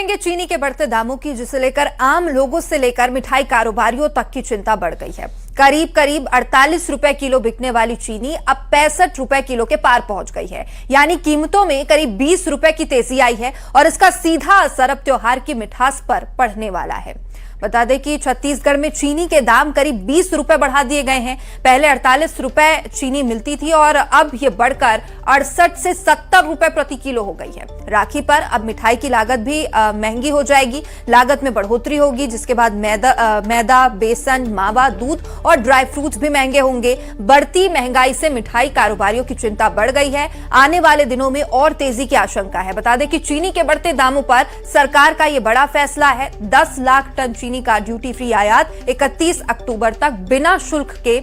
करेंगे चीनी के बढ़ते दामों की, जिसे लेकर आम लोगों से लेकर मिठाई कारोबारियों तक की चिंता बढ़ गई है। करीब करीब 48 रुपए किलो बिकने वाली चीनी अब 65 रुपए किलो के पार पहुंच गई है। यानी कीमतों में करीब 20 रुपए की तेजी आई है और इसका सीधा असर अब त्योहार की मिठास पर पड़ने वाला है। बता दें कि छत्तीसगढ़ में चीनी के दाम करीब 20 रुपए बढ़ा दिए गए हैं। पहले 48 रुपए चीनी मिलती थी और अब यह बढ़कर 68 से 70 रुपए प्रति किलो हो गई है। राखी पर अब मिठाई की लागत भी महंगी हो जाएगी। लागत में बढ़ोतरी होगी, जिसके बाद मैदा, बेसन, मावा, दूध और ड्राई फ्रूट्स भी महंगे होंगे। बढ़ती महंगाई से मिठाई कारोबारियों की चिंता बढ़ गई है। आने वाले दिनों में और तेजी की आशंका है। बता दें कि चीनी के बढ़ते दामों पर सरकार का यह बड़ा फैसला है। 10 लाख टन चीनी का ड्यूटी फ्री आयात 31 अक्टूबर तक बिना शुल्क के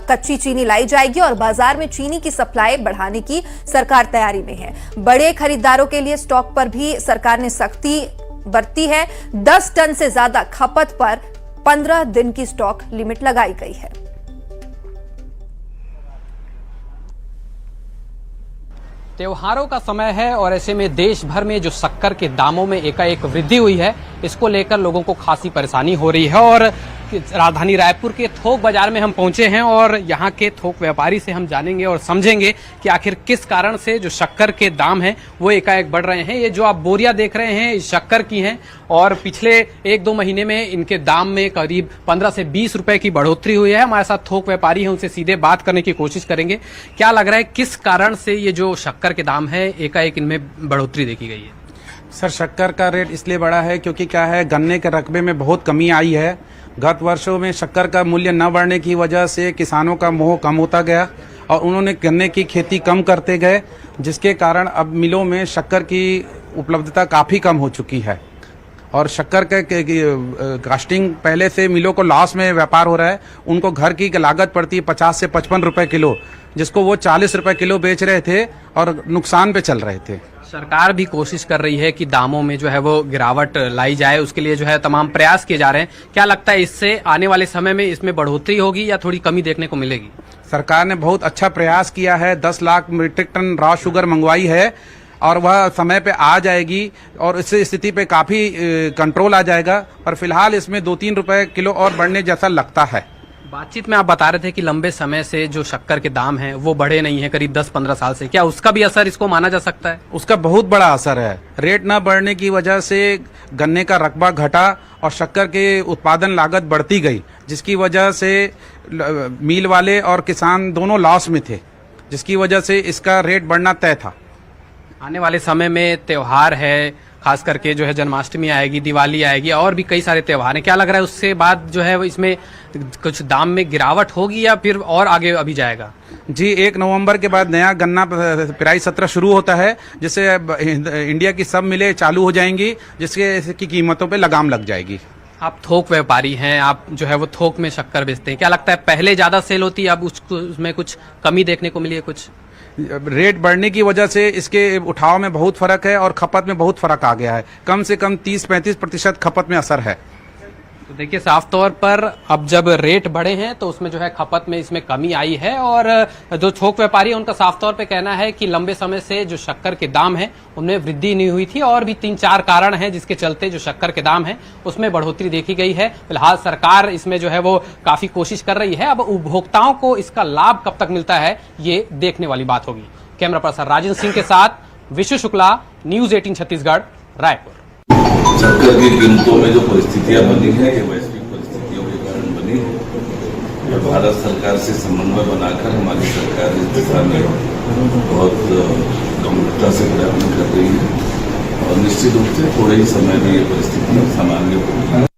कच्ची चीनी लाई जाएगी और बाजार में चीनी की सप्लाई बढ़ाने की सरकार तैयारी में है। बड़े खरीदारों के लिए स्टॉक पर भी सरकार ने सख्ती बरती है। 10 टन से ज्यादा खपत पर 15 दिन की स्टॉक लिमिट लगाई गई है। त्योहारों का समय है और ऐसे में देश भर में जो शक्कर के दामों में एकाएक वृद्धि हुई है, इसको लेकर लोगों को खासी परेशानी हो रही है। और राजधानी रायपुर के थोक बाजार में हम पहुंचे हैं और यहाँ के थोक व्यापारी से हम जानेंगे और समझेंगे कि आखिर किस कारण से जो शक्कर के दाम हैं वो एकाएक बढ़ रहे हैं। ये जो आप बोरियां देख रहे हैं इस शक्कर की हैं और पिछले 1-2 महीने में इनके दाम में करीब 15 से 20 रुपए की बढ़ोतरी हुई है। हमारे साथ थोक व्यापारी हैं, उनसे सीधे बात करने की कोशिश करेंगे। क्या लग रहा है किस कारण से ये जो शक्कर के दाम है एकाएक इनमें बढ़ोतरी देखी गई है? सर, शक्कर का रेट इसलिए बढ़ा है क्योंकि क्या है, गन्ने के रकबे में बहुत कमी आई है। गत वर्षों में शक्कर का मूल्य न बढ़ने की वजह से किसानों का मोह कम होता गया और उन्होंने गन्ने की खेती कम करते गए, जिसके कारण अब मिलों में शक्कर की उपलब्धता काफ़ी कम हो चुकी है और शक्कर के कास्टिंग पहले से मिलों को लॉस में व्यापार हो रहा है। उनको घर की लागत पड़ती है 50 से 55 रुपए किलो, जिसको वो 40 रुपए किलो बेच रहे थे और नुकसान पे चल रहे थे। सरकार भी कोशिश कर रही है कि दामों में जो है वो गिरावट लाई जाए, उसके लिए जो है तमाम प्रयास किए जा रहे हैं। क्या लगता है इससे आने वाले समय में इसमें बढ़ोतरी होगी या थोड़ी कमी देखने को मिलेगी? सरकार ने बहुत अच्छा प्रयास किया है। 10 lakh metric ton raw sugar मंगवाई है और वह समय पे आ जाएगी और इस स्थिति पे काफ़ी कंट्रोल आ जाएगा। पर फिलहाल इसमें 2-3 रुपए किलो और बढ़ने जैसा लगता है। बातचीत में आप बता रहे थे कि लंबे समय से जो शक्कर के दाम हैं वो बढ़े नहीं है, करीब 10-15 साल से। क्या उसका भी असर इसको माना जा सकता है? उसका बहुत बड़ा असर है। रेट न बढ़ने की वजह से गन्ने का रकबा घटा और शक्कर के उत्पादन लागत बढ़ती गई, जिसकी वजह से मिल वाले और किसान दोनों लॉस में थे, जिसकी वजह से इसका रेट बढ़ना तय था। आने वाले समय में त्योहार है, खास करके जो है जन्माष्टमी आएगी, दिवाली आएगी और भी कई सारे त्योहार हैं। क्या लग रहा है उससे बाद जो है इसमें कुछ दाम में गिरावट होगी या फिर और आगे अभी जाएगा? जी, 1 नवंबर के बाद नया गन्ना पेराई सत्र शुरू होता है, जिससे इंडिया की सब मिलें चालू हो जाएंगी, जिसके इसकी कीमतों पे लगाम लग जाएगी। आप थोक व्यापारी हैं, आप जो है वो थोक में शक्कर बेचते हैं। क्या लगता है पहले ज्यादा सेल होती है, अब उसमें कुछ कमी देखने को मिली है? कुछ रेट बढ़ने की वजह से इसके उठाव में बहुत फर्क है और खपत में बहुत फर्क आ गया है। कम से कम 30-35% खपत में असर है। तो देखिए, साफ तौर पर अब जब रेट बढ़े हैं तो उसमें जो है खपत में इसमें कमी आई है और जो थोक व्यापारी है उनका साफ तौर पे कहना है कि लंबे समय से जो शक्कर के दाम है उनमें वृद्धि नहीं हुई थी और भी 3-4 कारण हैं जिसके चलते जो शक्कर के दाम है उसमें बढ़ोतरी देखी गई है। फिलहाल सरकार इसमें जो है वो काफी कोशिश कर रही है। अब उपभोक्ताओं को इसका लाभ कब तक मिलता है ये देखने वाली बात होगी। कैमरा पर्सन राजेंद्र सिंह के साथ विशु शुक्ला, न्यूज 18 छत्तीसगढ़, रायपुर। शक्कर की कीमतों में जो परिस्थितियां बनी है ये वैश्विक परिस्थितियों के कारण बनी है। भारत सरकार से समन्वय बनाकर हमारी सरकार इस दिशा में बहुत गंभीरता से प्रयत्न कर रही है और निश्चित रूप से थोड़े ही समय में ये परिस्थितियां सामान्य होगी।